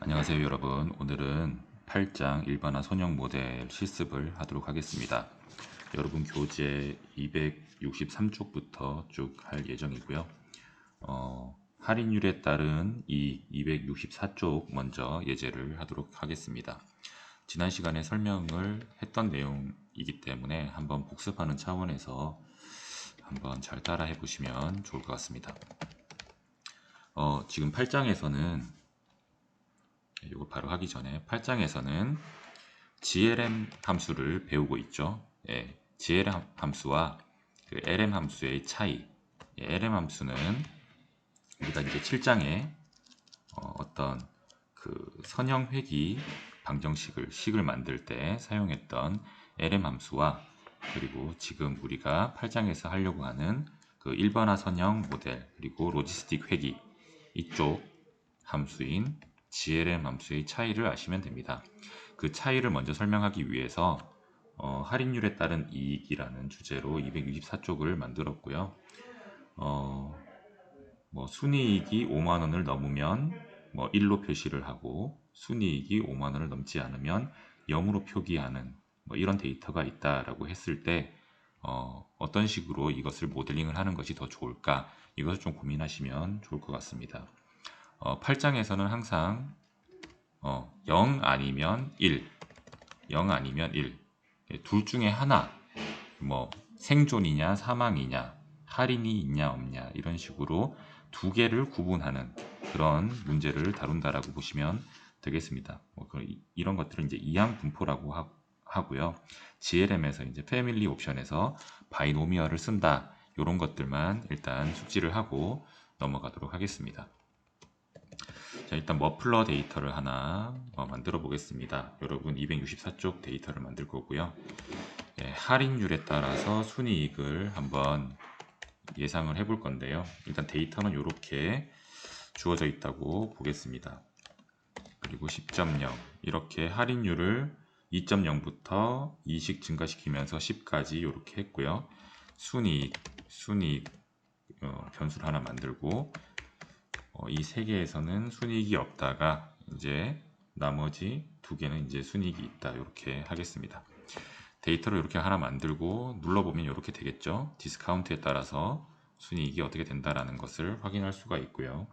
안녕하세요 여러분. 오늘은 8장 일반화 선형 모델 실습을 하도록 하겠습니다. 여러분 교재 263쪽부터 쭉 할 예정이고요. 할인율에 따른 이 264쪽 먼저 예제를 하도록 하겠습니다. 지난 시간에 설명을 했던 내용이기 때문에 한번 복습하는 차원에서 한번 잘 따라 해보시면 좋을 것 같습니다. 지금 8장에서는 이거 바로 하기 전에 8장에서는 GLM 함수를 배우고 있죠. 예, GLM 함수와 그 LM 함수의 차이. LM 함수는 우리가 이제 7장에 어떤 그 선형 회귀 방정식을 만들 때 사용했던 LM 함수와 그리고 지금 우리가 8장에서 하려고 하는 그 일반화 선형 모델 그리고 로지스틱 회귀 이쪽 함수인 GLM 함수의 차이를 아시면 됩니다. 그 차이를 먼저 설명하기 위해서 할인율에 따른 이익이라는 주제로 264쪽을 만들었고요. 순이익이 5만원을 넘으면 1로 표시를 하고 순이익이 5만원을 넘지 않으면 0으로 표기하는 이런 데이터가 있다라고 했을 때 어떤 식으로 이것을 모델링을 하는 것이 더 좋을까 이것을 좀 고민하시면 좋을 것 같습니다. 8장에서는 항상 0 아니면 1, 0 아니면 1, 둘 중에 하나, 생존이냐 사망이냐, 할인이 있냐 없냐 이런 식으로 두 개를 구분하는 그런 문제를 다룬다라고 보시면 되겠습니다. 이런 것들을 이제 이항 분포라고 하고요. GLM에서 이제 패밀리 옵션에서 바이노미얼을 쓴다 이런 것들만 일단 숙지를 하고 넘어가도록 하겠습니다. 자, 일단 머플러 데이터를 하나 만들어 보겠습니다. 여러분 264쪽 데이터를 만들 거고요. 할인율에 따라서 순이익을 한번 예상을 해볼 건데요. 일단 데이터는 이렇게 주어져 있다고 보겠습니다. 그리고 10.0 이렇게 할인율을 2.0부터 2씩 증가시키면서 10까지 이렇게 했고요. 순이익 변수를 하나 만들고 이 세 개에서는 순이익이 없다가 이제 나머지 두 개는 이제 순이익이 있다 이렇게 하겠습니다. 데이터를 이렇게 하나 만들고 눌러보면 이렇게 되겠죠. 디스카운트에 따라서 순이익이 어떻게 된다라는 것을 확인할 수가 있고요.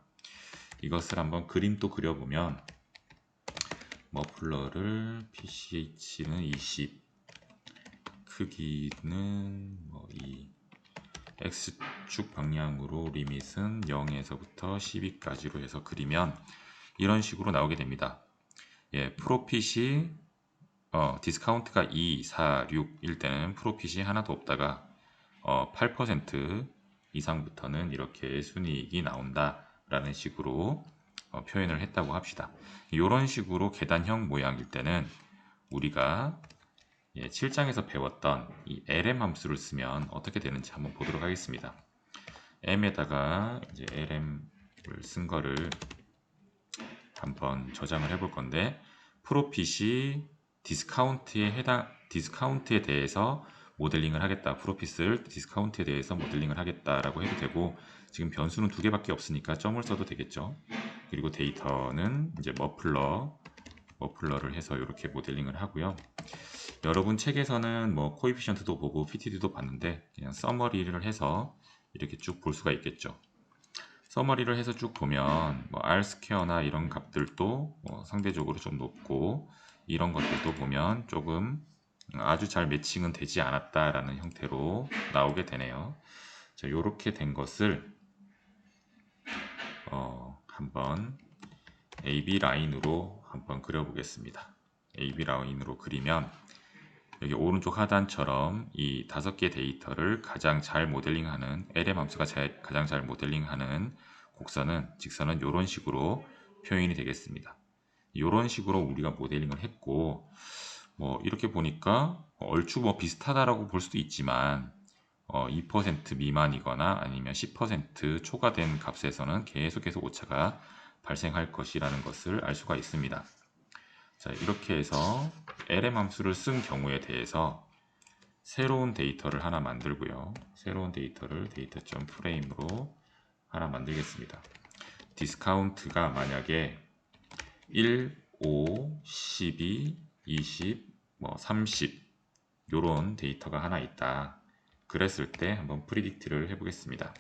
이것을 한번 그림도 그려보면 머플러를 PCH는 20 크기는 2 X축 방향으로 리밋은 0에서부터 12까지로 해서 그리면 이런 식으로 나오게 됩니다. 프로핏이 디스카운트가 2, 4, 6일 때는 프로핏이 하나도 없다가 8% 이상부터는 이렇게 순이익이 나온다 라는 식으로 표현을 했다고 합시다. 이런 식으로 계단형 모양일 때는 우리가 7장에서 배웠던 이 LM 함수를 쓰면 어떻게 되는지 한번 보도록 하겠습니다. m에다가 이제 LM을 쓴 거를 한번 저장을 해볼 건데 프로핏이 디스카운트에 대해서 모델링을 하겠다. 프로핏을 디스카운트에 대해서 모델링을 하겠다라고 해도 되고 지금 변수는 두 개밖에 없으니까 점을 써도 되겠죠. 그리고 데이터는 이제 머플러를 해서 이렇게 모델링을 하고요. 여러분 책에서는 코에피션트도 보고 PTD도 봤는데 그냥 서머리를 해서 이렇게 쭉 볼 수가 있겠죠. 서머리를 해서 쭉 보면 R 스퀘어나 이런 값들도 상대적으로 좀 높고 이런 것들도 보면 조금 아주 잘 매칭은 되지 않았다라는 형태로 나오게 되네요. 자, 이렇게 된 것을 한번 AB 라인으로 한번 그려보겠습니다. AB 라인으로 그리면 여기 오른쪽 하단처럼 이 5개 데이터를 가장 잘 모델링하는 LM 함수가 가장 잘 모델링하는 곡선은 직선은 이런 식으로 표현이 되겠습니다. 이런 식으로 우리가 모델링을 했고 이렇게 보니까 얼추 비슷하다라고 볼 수도 있지만 2% 미만이거나 아니면 10% 초과된 값에서는 계속해서 오차가 발생할 것이라는 것을 알 수가 있습니다. 자, 이렇게 해서 LM 함수를 쓴 경우에 대해서 새로운 데이터를 하나 만들고요. 새로운 데이터를 데이터.frame으로 하나 만들겠습니다. 디스카운트가 만약에 1, 5, 12, 20, 뭐 30 요런 데이터가 하나 있다. 그랬을 때 한번 프리딕트를 해보겠습니다.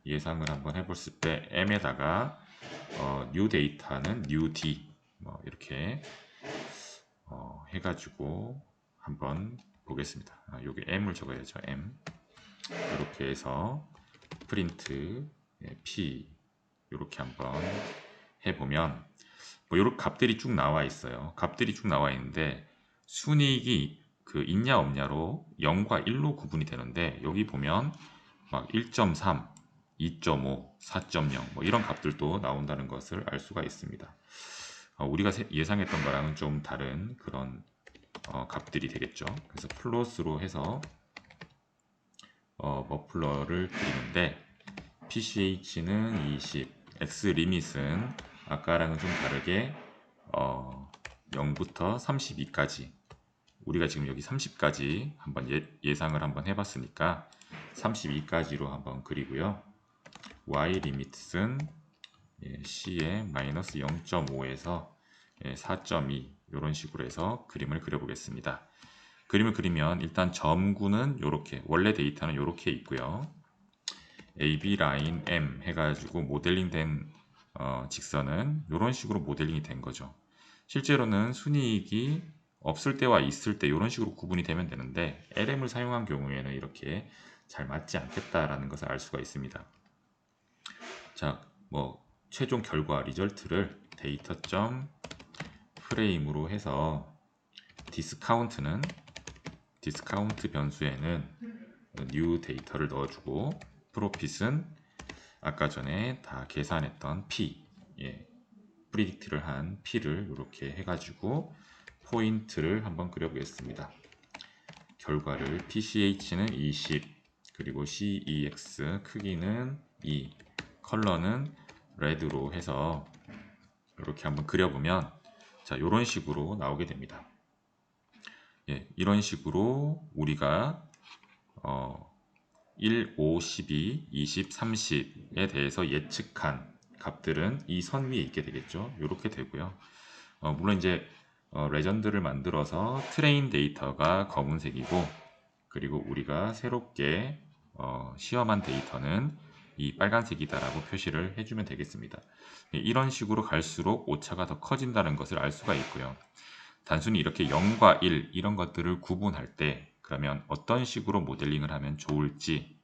예상을 한번 해봤을 때 m에다가 new 데이터는 new d 뭐 이렇게 해가지고 한번 보겠습니다. 여기 m을 적어야죠. m 이렇게 해서 프린트 p 이렇게 한번 해보면 뭐 이렇게 값들이 쭉 나와 있어요. 값들이 쭉 나와 있는데 순이익이 그 있냐 없냐로 0과 1로 구분이 되는데 여기 보면 막 1.3, 2.5, 4.0 뭐 이런 값들도 나온다는 것을 알 수가 있습니다. 우리가 예상했던 거랑은 좀 다른 그런 값들이 되겠죠. 그래서 플롯으로 해서 머플러를 그리는데 PCH는 20, X 리밋은 아까랑은 좀 다르게 0부터 32까지 우리가 지금 여기 30까지 한번 예상을 한번 해봤으니까 32까지로 한번 그리고요. Y 리밋은 C에 마이너스 0.5에서 4.2 이런 식으로 해서 그림을 그려보겠습니다. 그림을 그리면 일단 점구는 이렇게 원래 데이터는 이렇게 있고요. AB 라인 M 해가지고 모델링된 직선은 이런 식으로 모델링이 된 거죠. 실제로는 순이익이 없을 때와 있을 때 이런 식으로 구분이 되면 되는데 LM을 사용한 경우에는 이렇게 잘 맞지 않겠다라는 것을 알 수가 있습니다. 자, 뭐 최종 결과 리절트를 데이터.프레임으로 해서 디스카운트 변수에는 new 데이터를 넣어주고 프로핏은 아까 전에 다 계산했던 p 프리딕트를 한 p를 이렇게 해가지고 포인트를 한번 그려보겠습니다. 결과를 PCH는 20 그리고 CEX 크기는 2 컬러는 레드로 해서 이렇게 한번 그려보면 자 이런 식으로 나오게 됩니다. 이런 식으로 우리가 1, 5, 12, 20, 30에 대해서 예측한 값들은 이 선 위에 있게 되겠죠. 이렇게 되고요. 물론 이제 레전드를 만들어서 트레인 데이터가 검은색이고 그리고 우리가 새롭게 시험한 데이터는 이 빨간색이다라고 표시를 해주면 되겠습니다. 이런 식으로 갈수록 오차가 더 커진다는 것을 알 수가 있고요. 단순히 이렇게 0과 1 이런 것들을 구분할 때 그러면 어떤 식으로 모델링을 하면 좋을지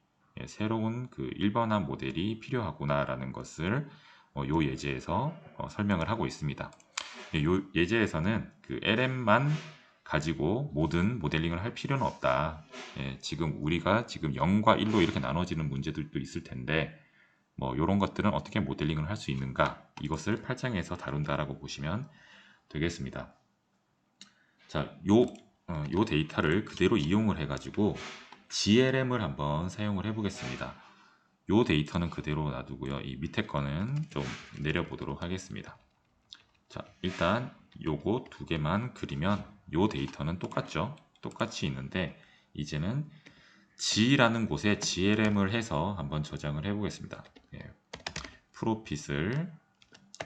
새로운 그 1번한 모델이 필요하구나라는 것을 요 예제에서 설명을 하고 있습니다. 요 예제에서는 그 LM만 가지고 모든 모델링을 할 필요는 없다. 지금 우리가 지금 0과 1로 이렇게 나눠지는 문제들도 있을 텐데 뭐 이런 것들은 어떻게 모델링을 할 수 있는가 이것을 8장에서 다룬다라고 보시면 되겠습니다. 자, 요 데이터를 그대로 이용을 해가지고 GLM을 한번 사용을 해보겠습니다. 요 데이터는 그대로 놔두고요. 이 밑에 거는 좀 내려보도록 하겠습니다. 자, 일단 요거 두 개만 그리면 요 데이터는 똑같죠. 똑같이 있는데 이제는 G라는 곳에 GLM을 해서 한번 저장을 해보겠습니다. 프로핏을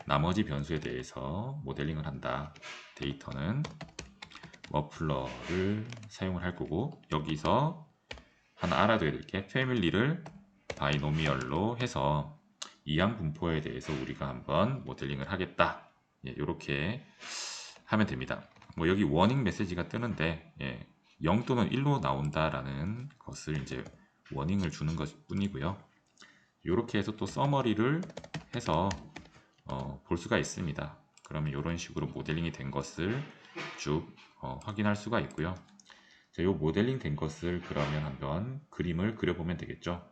나머지 변수에 대해서 모델링을 한다. 데이터는 머플러를 사용을 할 거고 여기서 하나 알아둬야 될 게 패밀리를 바이노미얼로 해서 이항 분포에 대해서 우리가 한번 모델링을 하겠다. 이렇게 하면 됩니다. 뭐 여기 워닝 메시지가 뜨는데 0 또는 1로 나온다라는 것을 이제 워닝을 주는 것 뿐이고요. 이렇게 해서 또 서머리를 해서 볼 수가 있습니다. 그러면 이런 식으로 모델링이 된 것을 쭉 확인할 수가 있고요. 자, 이 모델링 된 것을 그러면 한번 그림을 그려보면 되겠죠.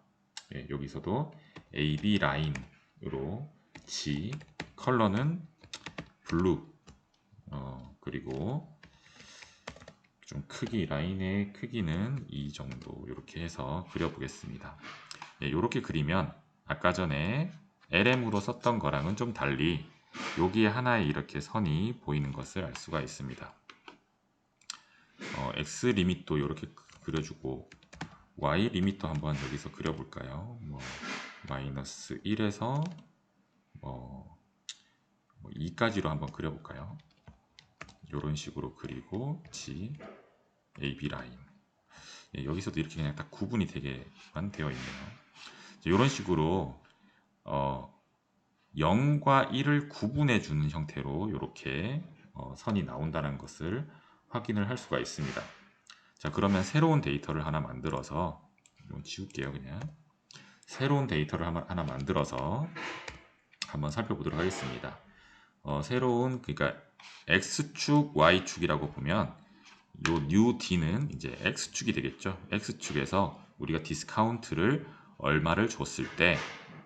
여기서도 AB 라인으로 G 컬러는 블루 그리고 좀 크기 라인의 크기는 이 정도 이렇게 해서 그려보겠습니다. 이렇게 그리면 아까 전에 LM으로 썼던 거랑은 좀 달리 여기에 하나의 이렇게 선이 보이는 것을 알 수가 있습니다. X 리밋도 이렇게 그려주고 Y 리밋도 한번 여기서 그려볼까요? 뭐 마이너스 1에서 2 2까지로 한번 그려볼까요? 이런 식으로 그리고 G, AB 라인. 예, 여기서도 이렇게 그냥 딱 구분이 되게만 되어 있네요. 이런 식으로 0과 1을 구분해 주는 형태로 이렇게 선이 나온다는 것을 확인을 할 수가 있습니다. 자, 그러면 새로운 데이터를 하나 만들어서 이건 지울게요. 그냥 새로운 데이터를 하나 만들어서 한번 살펴보도록 하겠습니다. 새로운, 그러니까 x축, y축이라고 보면 요 new d는 이제 x축이 되겠죠. x축에서 우리가 디스카운트를 얼마를 줬을 때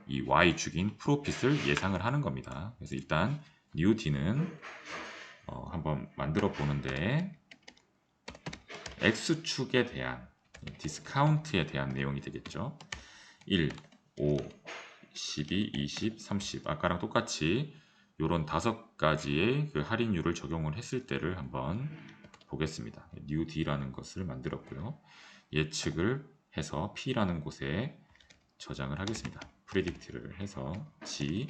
이 y축인 프로핏을 예상을 하는 겁니다. 그래서 일단 new d는 한번 만들어 보는데 x축에 대한 디스카운트에 대한 내용이 되겠죠. 1, 5, 12, 20, 30 아까랑 똑같이 이런 5가지의 그 할인율을 적용을 했을 때를 한번 보겠습니다. new d라는 것을 만들었고요. 예측을 해서 p라는 곳에 저장을 하겠습니다. predict를 해서 g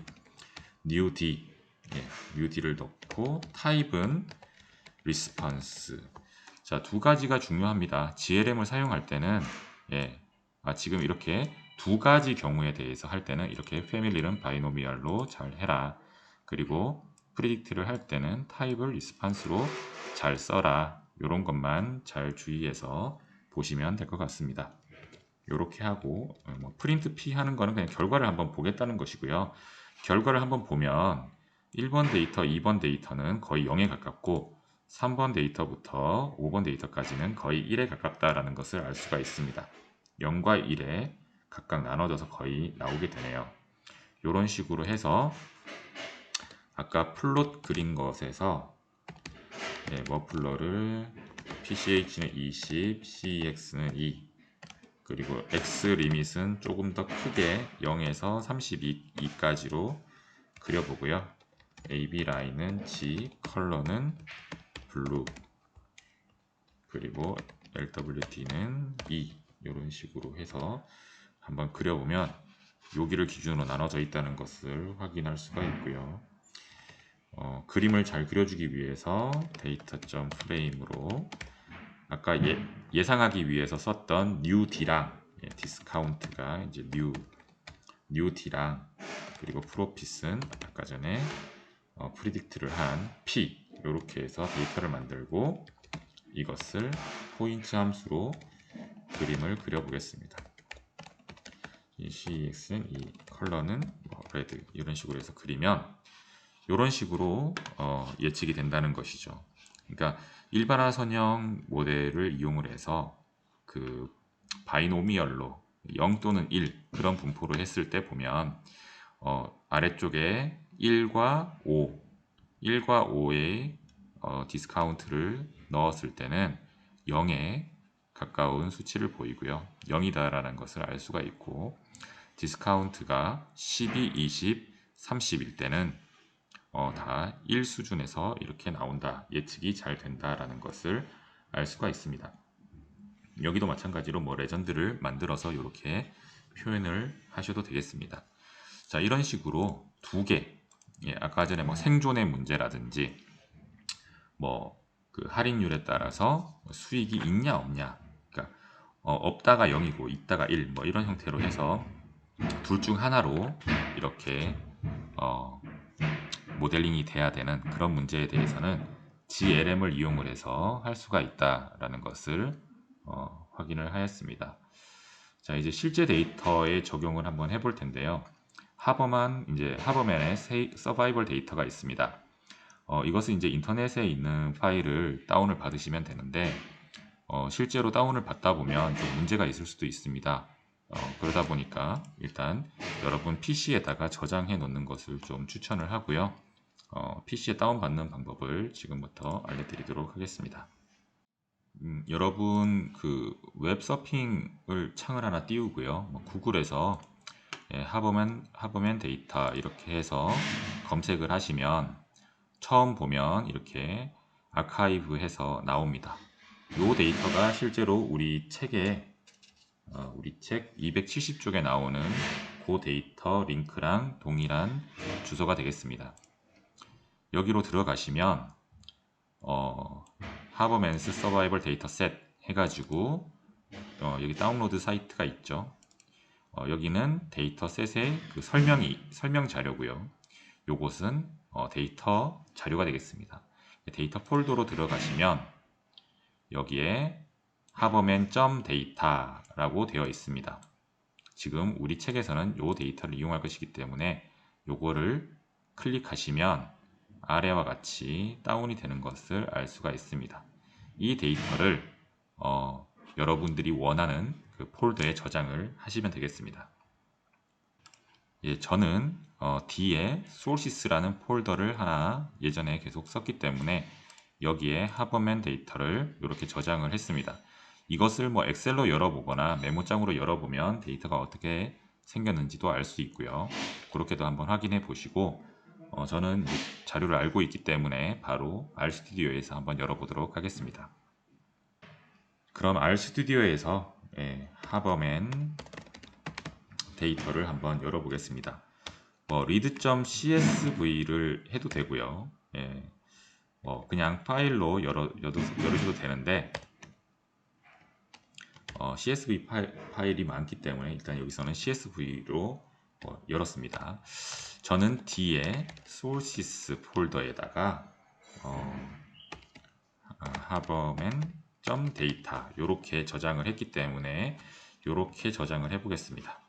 new d new d를 넣고 타입은 response. 자, 두 가지가 중요합니다. GLM을 사용할 때는 지금 이렇게 두 가지 경우에 대해서 할 때는 이렇게 패밀리는 바이노미얼로 잘 해라. 그리고 프리딕트를 할 때는 타입을 리스판스로 잘 써라. 이런 것만 잘 주의해서 보시면 될 것 같습니다. 이렇게 하고 프린트 P 하는 거는 그냥 결과를 한번 보겠다는 것이고요. 결과를 한번 보면 1번 데이터, 2번 데이터는 거의 0에 가깝고 3번 데이터부터 5번 데이터까지는 거의 1에 가깝다라는 것을 알 수가 있습니다. 0과 1에 각각 나눠져서 거의 나오게 되네요. 이런 식으로 해서 아까 플롯 그린 것에서 머플러를 PCH는 20, CEX는 2 그리고 X 리밋은 조금 더 크게 0에서 32까지로 그려보고요. AB 라인은 G, 컬러는 블루, 그리고 LWD는 E 이런 식으로 해서 한번 그려보면 여기를 기준으로 나눠져 있다는 것을 확인할 수가 있고요. 그림을 잘 그려주기 위해서 데이터.프레임으로 아까 예상하기 위해서 썼던 new d랑 디스카운트가 이제 new d랑 그리고 프로핏은 아까 전에 프리딕트를 한 p 이렇게 해서 데이터를 만들고 이것을 포인트 함수로 그림을 그려보겠습니다. 이 CX는 이 컬러는 레드 이런 식으로 해서 그리면 이런 식으로 예측이 된다는 것이죠. 그러니까 일반화선형 모델을 이용을 해서 그 바이노미얼로 0 또는 1 그런 분포를 했을 때 보면 아래쪽에 1과 5의 디스카운트를 넣었을 때는 0에 가까운 수치를 보이고요. 0이다라는 것을 알 수가 있고 디스카운트가 12, 20, 30일 때는 다 1 수준에서 이렇게 나온다. 예측이 잘 된다라는 것을 알 수가 있습니다. 여기도 마찬가지로 레전드를 만들어서 이렇게 표현을 하셔도 되겠습니다. 자, 이런 식으로 두 개, 아까 전에 생존의 문제라든지 그 할인율에 따라서 수익이 있냐 없냐, 그러니까 없다가 0이고 있다가 1, 이런 형태로 해서 둘 중 하나로 이렇게 모델링이 돼야 되는 그런 문제에 대해서는 GLM을 이용을 해서 할 수가 있다라는 것을 확인을 하였습니다. 자, 이제 실제 데이터에 적용을 한번 해볼 텐데요. 하버맨의 서바이벌 데이터가 있습니다. 이것은 이제 인터넷에 있는 파일을 다운을 받으시면 되는데 실제로 다운을 받다 보면 좀 문제가 있을 수도 있습니다. 그러다 보니까 일단 여러분 PC에다가 저장해 놓는 것을 좀 추천을 하고요. PC에 다운받는 방법을 지금부터 알려드리도록 하겠습니다. 여러분 그 웹서핑을 창을 하나 띄우고요. 구글에서 하버맨 데이터 이렇게 해서 검색을 하시면 처음 보면 이렇게 아카이브 해서 나옵니다. 이 데이터가 실제로 우리 책 270쪽에 나오는 그 데이터 링크랑 동일한 주소가 되겠습니다. 여기로 들어가시면 하버맨스 서바이벌 데이터 셋 해가지고 여기 다운로드 사이트가 있죠. 여기는 데이터 셋의 그 설명 자료고요. 요것은 데이터 자료가 되겠습니다. 데이터 폴더로 들어가시면 여기에 하버맨.data라고 되어 있습니다. 지금 우리 책에서는 요 데이터를 이용할 것이기 때문에 요거를 클릭하시면 아래와 같이 다운이 되는 것을 알 수가 있습니다. 이 데이터를 여러분들이 원하는 그 폴더에 저장을 하시면 되겠습니다. 예, 저는 D에 sources라는 폴더를 하나 예전에 계속 썼기 때문에 여기에 하버맨 데이터를 이렇게 저장을 했습니다. 이것을 뭐 엑셀로 열어보거나 메모장으로 열어보면 데이터가 어떻게 생겼는지도 알 수 있고요. 그렇게도 한번 확인해 보시고 저는 자료를 알고 있기 때문에 바로 RStudi오에서 한번 열어보도록 하겠습니다. 그럼 RStudi오에서 하버맨 데이터를 한번 열어보겠습니다. read.csv를 해도 되고요. 그냥 파일로 열으셔도 되는데 CSV 파일이 많기 때문에 일단 여기서는 CSV로 열었습니다. 저는 D에 sources 폴더에다가 haberman.data 이렇게 저장을 했기 때문에 이렇게 저장을 해보겠습니다.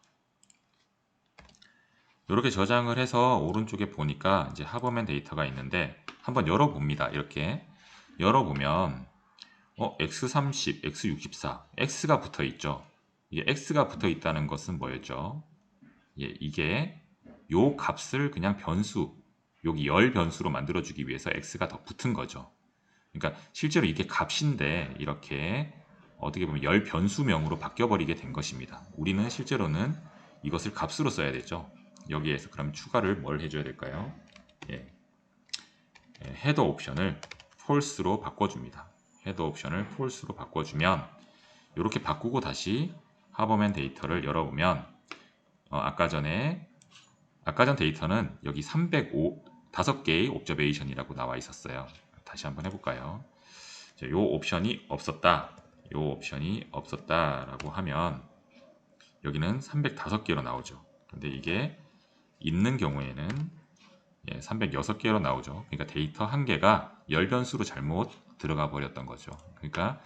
이렇게 저장을 해서 오른쪽에 보니까 이제 하버맨 데이터가 있는데 한번 열어봅니다. 이렇게 열어보면 x30, x64, x가 붙어 있죠. 이게 x가 붙어 있다는 것은 뭐였죠? 이게 요 값을 그냥 변수, 여기 열 변수로 만들어주기 위해서 x가 더 붙은 거죠. 그러니까 실제로 이게 값인데 이렇게 어떻게 보면 열 변수명으로 바뀌어버리게 된 것입니다. 우리는 실제로는 이것을 값으로 써야 되죠. 여기에서 그럼 추가를 뭘 해줘야 될까요? 헤더 옵션을 false로 바꿔줍니다. 헤더 옵션을 false로 바꿔주면 이렇게 바꾸고 다시 하버맨 데이터를 열어보면 아까 전 데이터는 여기 5개의 옵저베이션이라고 나와 있었어요. 다시 한번 해볼까요? 이 옵션이 없었다. 이 옵션이 없었다라고 하면 여기는 305개로 나오죠. 근데 이게 있는 경우에는 306개로 나오죠. 그러니까 데이터 한 개가 열 변수로 잘못 들어가 버렸던 거죠. 그러니까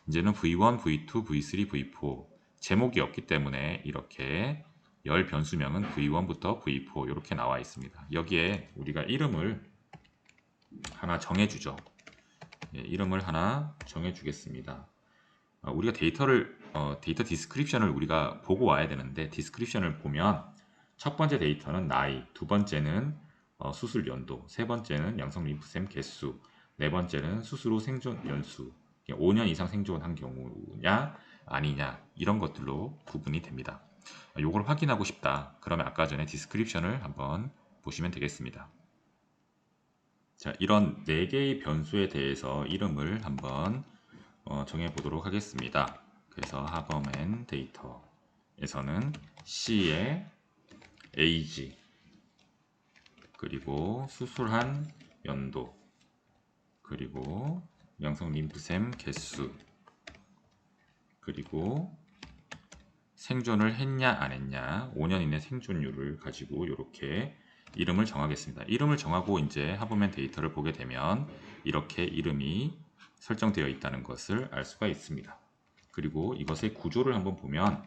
이제는 V1, V2, V3, V4 제목이 없기 때문에 이렇게 열 변수명은 V1부터 V4 이렇게 나와 있습니다. 여기에 우리가 이름을 하나 정해주죠. 이름을 하나 정해주겠습니다. 우리가 데이터 디스크립션을 우리가 보고 와야 되는데 디스크립션을 보면 첫 번째 데이터는 나이, 두 번째는 수술 연도, 세 번째는 양성 림프샘 개수, 네 번째는 수술 후 생존 연수, 5년 이상 생존한 경우냐 아니냐 이런 것들로 구분이 됩니다. 이걸 확인하고 싶다. 그러면 아까 전에 디스크립션을 한번 보시면 되겠습니다. 자, 이런 4개의 변수에 대해서 이름을 한번 정해 보도록 하겠습니다. 그래서 하버맨 데이터에서는 C의 age 그리고 수술한 연도 그리고 양성 림프샘 개수 그리고 생존을 했냐 안 했냐 5년 이내 생존율을 가지고 이렇게 이름을 정하겠습니다. 이름을 정하고 이제 하버맨 데이터를 보게 되면 이렇게 이름이 설정되어 있다는 것을 알 수가 있습니다. 그리고 이것의 구조를 한번 보면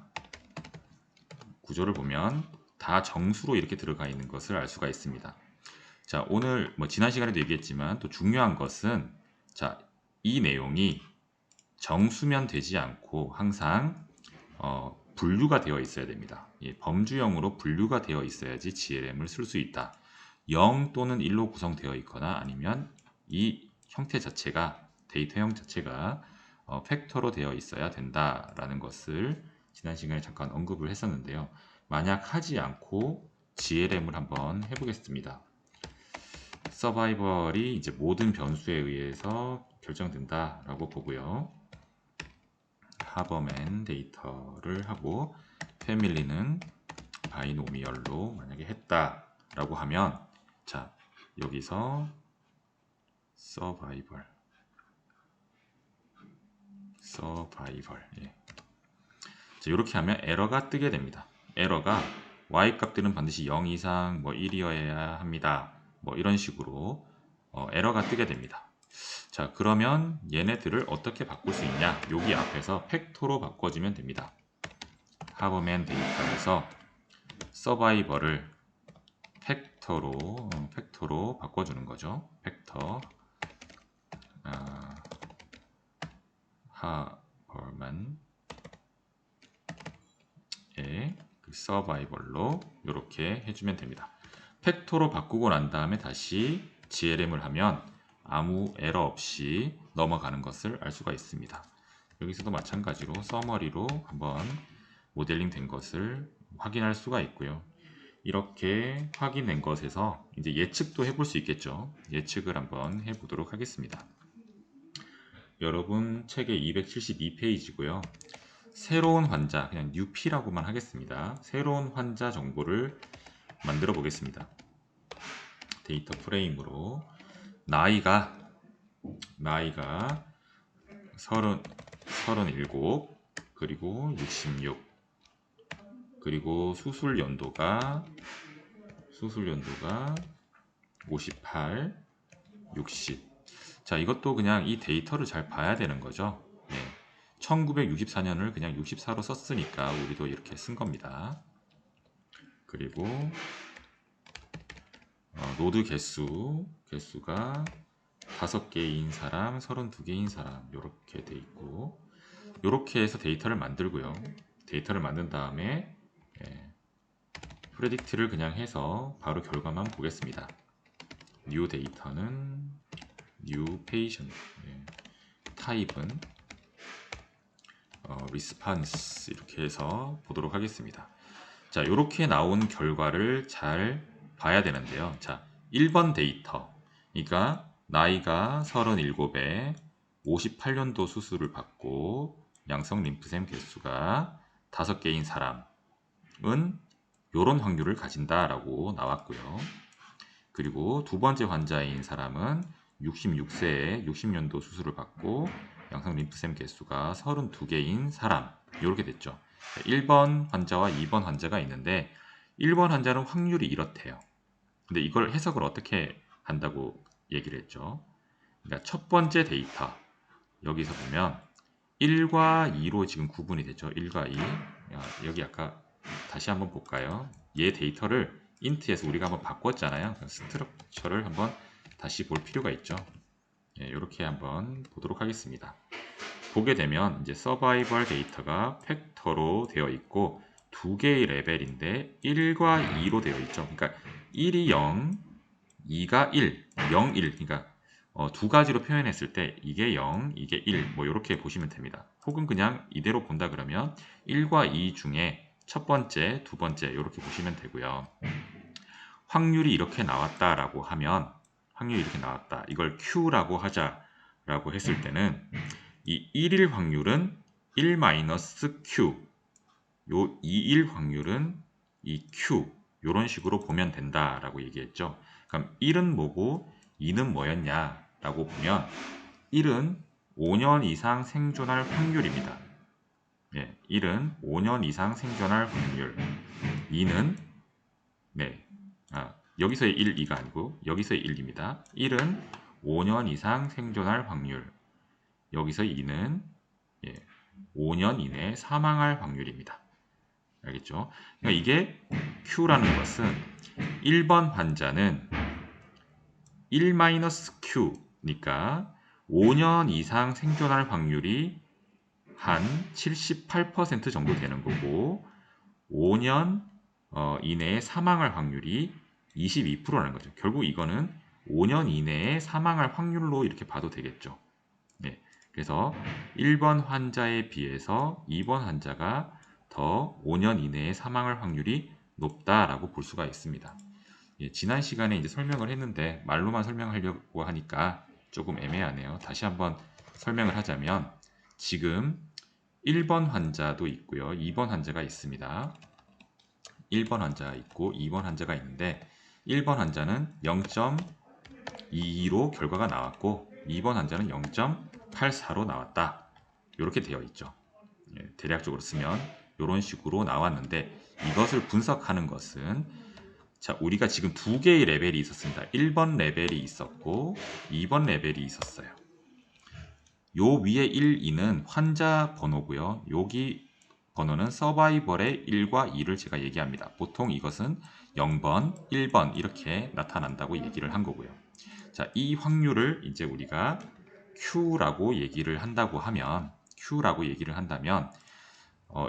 다 정수로 이렇게 들어가 있는 것을 알 수가 있습니다. 자, 오늘 지난 시간에도 얘기했지만 또 중요한 것은 자, 이 내용이 정수면 되지 않고 항상 분류가 되어 있어야 됩니다. 범주형으로 분류가 되어 있어야지 GLM을 쓸 수 있다. 0 또는 1로 구성되어 있거나 아니면 이 형태 자체가 데이터형 자체가 팩터로 되어 있어야 된다라는 것을 지난 시간에 잠깐 언급을 했었는데요. 만약 하지 않고 GLM을 한번 해보겠습니다. 서바이벌이 이제 모든 변수에 의해서 결정된다라고 보고요. 하버맨 데이터를 하고 패밀리는 바이노미얼로 만약에 했다라고 하면 자 여기서 서바이벌. 예. 자, 이렇게 하면 에러가 뜨게 됩니다. 에러가 y 값들은 반드시 0 이상 뭐 1이어야 합니다. 뭐 이런 식으로 에러가 뜨게 됩니다. 자, 그러면 얘네들을 어떻게 바꿀 수 있냐? 여기 앞에서 팩토로 바꿔주면 됩니다. 하버맨 데이터에서 서바이벌을 팩터로 바꿔주는 거죠. 팩터 하버맨의 그 서바이벌로 이렇게 해주면 됩니다. 팩토로 바꾸고 난 다음에 다시 GLM을 하면 아무 에러 없이 넘어가는 것을 알 수가 있습니다. 여기서도 마찬가지로 서머리로 한번 모델링 된 것을 확인할 수가 있고요. 이렇게 확인된 것에서 이제 예측도 해볼 수 있겠죠. 예측을 한번 해보도록 하겠습니다. 여러분 책의 272페이지고요. 새로운 환자, 그냥 뉴피라고만 하겠습니다. 새로운 환자 정보를 만들어 보겠습니다. 데이터 프레임으로 나이가 37, 그리고 66, 그리고 수술 연도가 58, 60. 자, 이것도 그냥 이 데이터를 잘 봐야 되는 거죠. 1964년을 그냥 64로 썼으니까 우리도 이렇게 쓴 겁니다. 그리고 노드 개수가 5개인 사람, 32개인 사람 이렇게 돼 있고, 이렇게 해서 데이터를 만들고요. 데이터를 만든 다음에 프레딕트를 그냥 해서 바로 결과만 보겠습니다. 뉴 데이터는 뉴 페이션트, 타입은 리스판스 이렇게 해서 보도록 하겠습니다. 자, 이렇게 나온 결과를 잘 봐야 되는데요. 자, 1번 데이터, 그러니까 나이가 37에 58년도 수술을 받고 양성 림프샘 개수가 5개인 사람은 이런 확률을 가진다라고 나왔고요. 그리고 두 번째 환자인 사람은 66세에 60년도 수술을 받고 양성 림프샘 개수가 32개인 사람, 이렇게 됐죠. 1번 환자와 2번 환자가 있는데 1번 환자는 확률이 이렇대요. 근데 이걸 해석을 어떻게 한다고 얘기를 했죠. 그러니까 첫 번째 데이터, 여기서 보면 1과 2로 지금 구분이 됐죠. 1과 2. 여기 아까 다시 한번 볼까요? 얘 데이터를 int에서 우리가 한번 바꿨잖아요. 스트럭처를 한번 다시 볼 필요가 있죠. 이렇게 한번 보도록 하겠습니다. 보게 되면 이제 서바이벌 데이터가 팩터로 되어 있고 두 개의 레벨인데 1과 2로 되어 있죠. 그러니까 1이 0, 2가 1, 0, 1. 그러니까 두 가지로 표현했을 때 이게 0, 이게 1, 뭐 이렇게 보시면 됩니다. 혹은 그냥 이대로 본다 그러면 1과 2 중에 첫 번째, 두 번째 이렇게 보시면 되고요. 확률이 이렇게 나왔다라고 하면 확률이 이렇게 나왔다. 이걸 Q라고 하자라고 했을 때는 이 1일 확률은 1-Q, 요 2일 확률은 이 Q, 이런 식으로 보면 된다라고 얘기했죠. 그럼 1은 뭐고 2는 뭐였냐라고 보면 1은 5년 이상 생존할 확률입니다. 1은 5년 이상 생존할 확률. 2는 여기서의 1, 2가 아니고 여기서의 1입니다. 1은 5년 이상 생존할 확률. 여기서 2는 5년 이내에 사망할 확률입니다. 알겠죠? 그러니까 이게 Q라는 것은 1번 환자는 1-Q니까 5년 이상 생존할 확률이 한 78% 정도 되는 거고 5년 이내에 사망할 확률이 22%라는 거죠. 결국 이거는 5년 이내에 사망할 확률로 이렇게 봐도 되겠죠. 그래서 1번 환자에 비해서 2번 환자가 더 5년 이내에 사망할 확률이 높다라고 볼 수가 있습니다. 지난 시간에 이제 설명을 했는데 말로만 설명하려고 하니까 조금 애매하네요. 다시 한번 설명을 하자면 지금 1번 환자도 있고요. 2번 환자가 있습니다. 1번 환자가 있고 2번 환자가 있는데 1번 환자는 2로 결과가 나왔고 2번 환자는 0.84로 나왔다. 이렇게 되어 있죠. 대략적으로 쓰면 이런 식으로 나왔는데 이것을 분석하는 것은 자, 우리가 지금 두 개의 레벨이 있었습니다. 1번 레벨이 있었고 2번 레벨이 있었어요. 요 위에 1, 2는 환자 번호고요. 여기 번호는 서바이벌의 1과 2를 제가 얘기합니다. 보통 이것은 0번, 1번 이렇게 나타난다고 얘기를 한 거고요. 자, 이 확률을 이제 우리가 Q라고 얘기를 한다면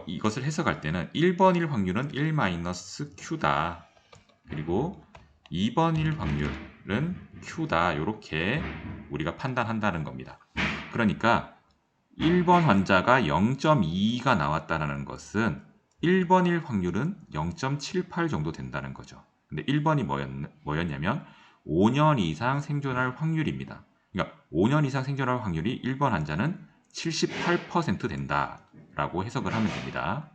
이것을 해석할 때는 1번일 확률은 1-Q다. 그리고 2번일 확률은 Q다. 이렇게 우리가 판단한다는 겁니다. 그러니까 1번 환자가 0.22가 나왔다는 것은 1번일 확률은 0.78 정도 된다는 거죠. 근데 1번이 뭐였냐면 5년 이상 생존할 확률입니다. 그러니까 5년 이상 생존할 확률이 1번 환자는 78% 된다라고 해석을 하면 됩니다.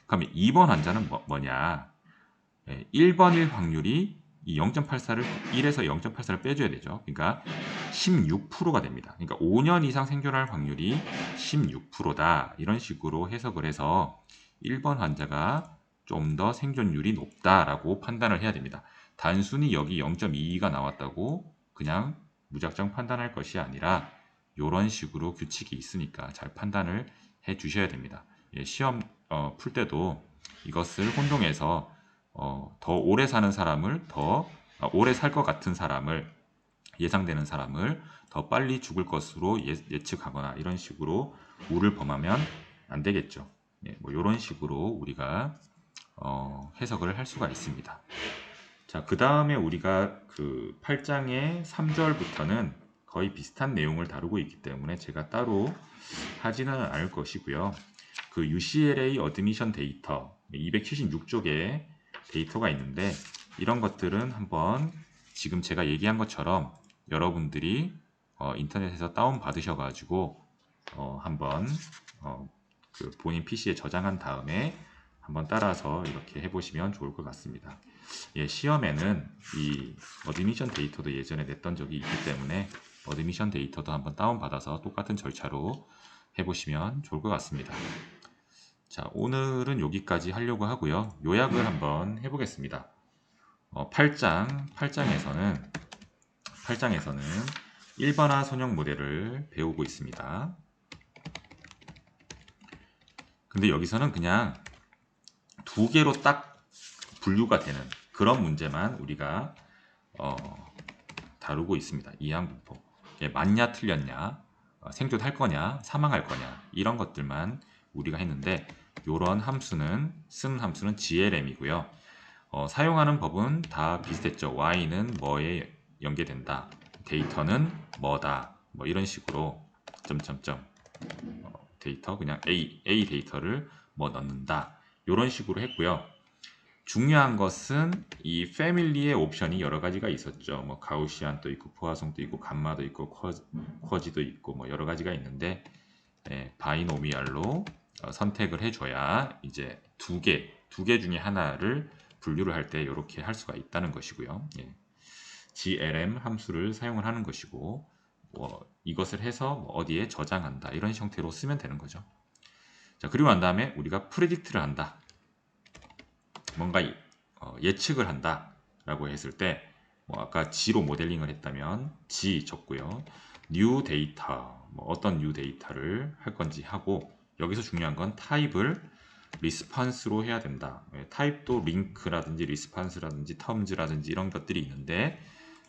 그러면 2번 환자는 뭐냐? 1번일 확률이 이 0.84를 1에서 0.84를 빼줘야 되죠. 그러니까 16%가 됩니다. 그러니까 5년 이상 생존할 확률이 16%다. 이런 식으로 해석을 해서 1번 환자가 좀 더 생존율이 높다라고 판단을 해야 됩니다. 단순히 여기 0.22가 나왔다고 그냥 무작정 판단할 것이 아니라 이런 식으로 규칙이 있으니까 잘 판단을 해 주셔야 됩니다. 시험 풀 때도 이것을 혼동해서 더 오래 사는 사람을 오래 살 것 같은 사람을 예상되는 사람을 더 빨리 죽을 것으로 예측하거나 이런 식으로 우를 범하면 안 되겠죠. 뭐 이런 식으로 우리가 해석을 할 수가 있습니다. 자, 그 다음에 우리가 그 8장의 3절부터는 거의 비슷한 내용을 다루고 있기 때문에 제가 따로 하지는 않을 것이고요. 그 UCLA 어드미션 데이터 276쪽에 데이터가 있는데 이런 것들은 한번 지금 제가 얘기한 것처럼 여러분들이 인터넷에서 다운 받으셔가지고 한번 그 본인 PC에 저장한 다음에 한번 따라서 이렇게 해보시면 좋을 것 같습니다. 시험에는 이 어드미션 데이터도 예전에 냈던 적이 있기 때문에 어드미션 데이터도 한번 다운 받아서 똑같은 절차로 해보시면 좋을 것 같습니다. 자, 오늘은 여기까지 하려고 하고요. 요약을 한번 해보겠습니다. 8장에서는 일반화 선형 모델을 배우고 있습니다. 근데 여기서는 그냥 두 개로 딱 분류가 되는 그런 문제만 우리가 다루고 있습니다. 이항분포. 맞냐 틀렸냐, 생존할 거냐, 사망할 거냐 이런 것들만 우리가 했는데 이런 쓰는 함수는 GLM이고요. 사용하는 법은 다 비슷했죠. Y는 뭐에 연계된다. 데이터는 뭐다. 뭐 이런 식으로 점점점 데이터 그냥 A 데이터를 뭐 넣는다. 이런 식으로 했고요. 중요한 것은 이 패밀리의 옵션이 여러 가지가 있었죠. 뭐 가우시안도 있고 포화송도 있고 감마도 있고 쿼지도 있고 뭐 여러 가지가 있는데 바이노미알로 선택을 해줘야 이제 두 개 중에 하나를 분류를 할 때 이렇게 할 수가 있다는 것이고요. GLM 함수를 사용을 하는 것이고 이것을 해서 어디에 저장한다 이런 형태로 쓰면 되는 거죠. 자, 그리고 난 다음에 우리가 프레딕트를 한다. 뭔가 예측을 한다 라고 했을 때 아까 G로 모델링을 했다면 G 적고요. new 데이터 어떤 new 데이터를 할 건지 하고 여기서 중요한 건 타입을 리스판스로 해야 된다. 타입도 링크라든지 리스판스라든지 텀즈라든지 이런 것들이 있는데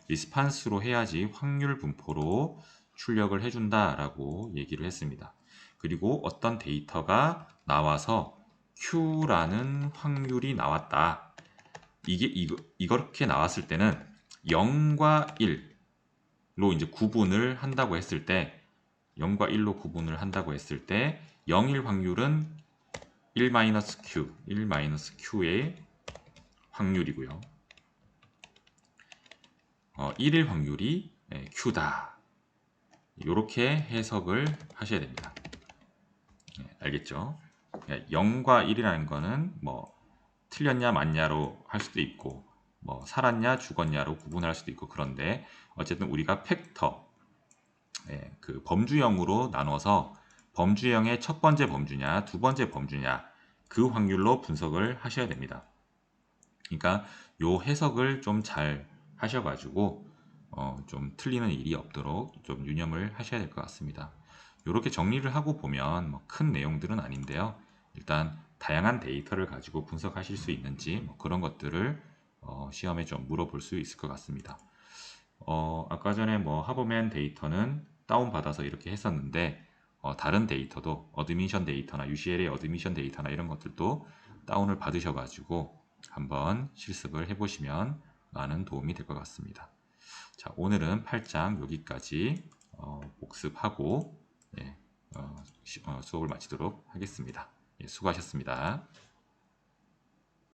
리스판스로 해야지 확률 분포로 출력을 해준다 라고 얘기를 했습니다. 그리고 어떤 데이터가 나와서 Q라는 확률이 나왔다. 이렇게 나왔을 때는 0과 1로 이제 구분을 한다고 했을 때 0과 1로 구분을 한다고 했을 때 0일 확률은 1-Q, 1-Q의 확률이고요. 1일 확률이 Q다. 이렇게 해석을 하셔야 됩니다. 알겠죠? 0과 1이라는 거는 뭐 틀렸냐 맞냐로 할 수도 있고 뭐 살았냐 죽었냐로 구분할 수도 있고 그런데 어쨌든 우리가 팩터, 그 범주형으로 나눠서 범주형의 첫 번째 범주냐, 두 번째 범주냐 그 확률로 분석을 하셔야 됩니다. 그러니까 요 해석을 좀 잘 하셔가지고 좀 틀리는 일이 없도록 좀 유념을 하셔야 될 것 같습니다. 이렇게 정리를 하고 보면 뭐 큰 내용들은 아닌데요. 일단 다양한 데이터를 가지고 분석하실 수 있는지 뭐 그런 것들을 시험에 좀 물어볼 수 있을 것 같습니다. 아까 전에 뭐 하버맨 데이터는 다운받아서 이렇게 했었는데 다른 데이터도 어드미션 데이터나 UCLA 어드미션 데이터나 이런 것들도 다운을 받으셔가지고 한번 실습을 해보시면 많은 도움이 될 것 같습니다. 자, 오늘은 8장 여기까지 복습하고 수업을 마치도록 하겠습니다. 예, 수고하셨습니다.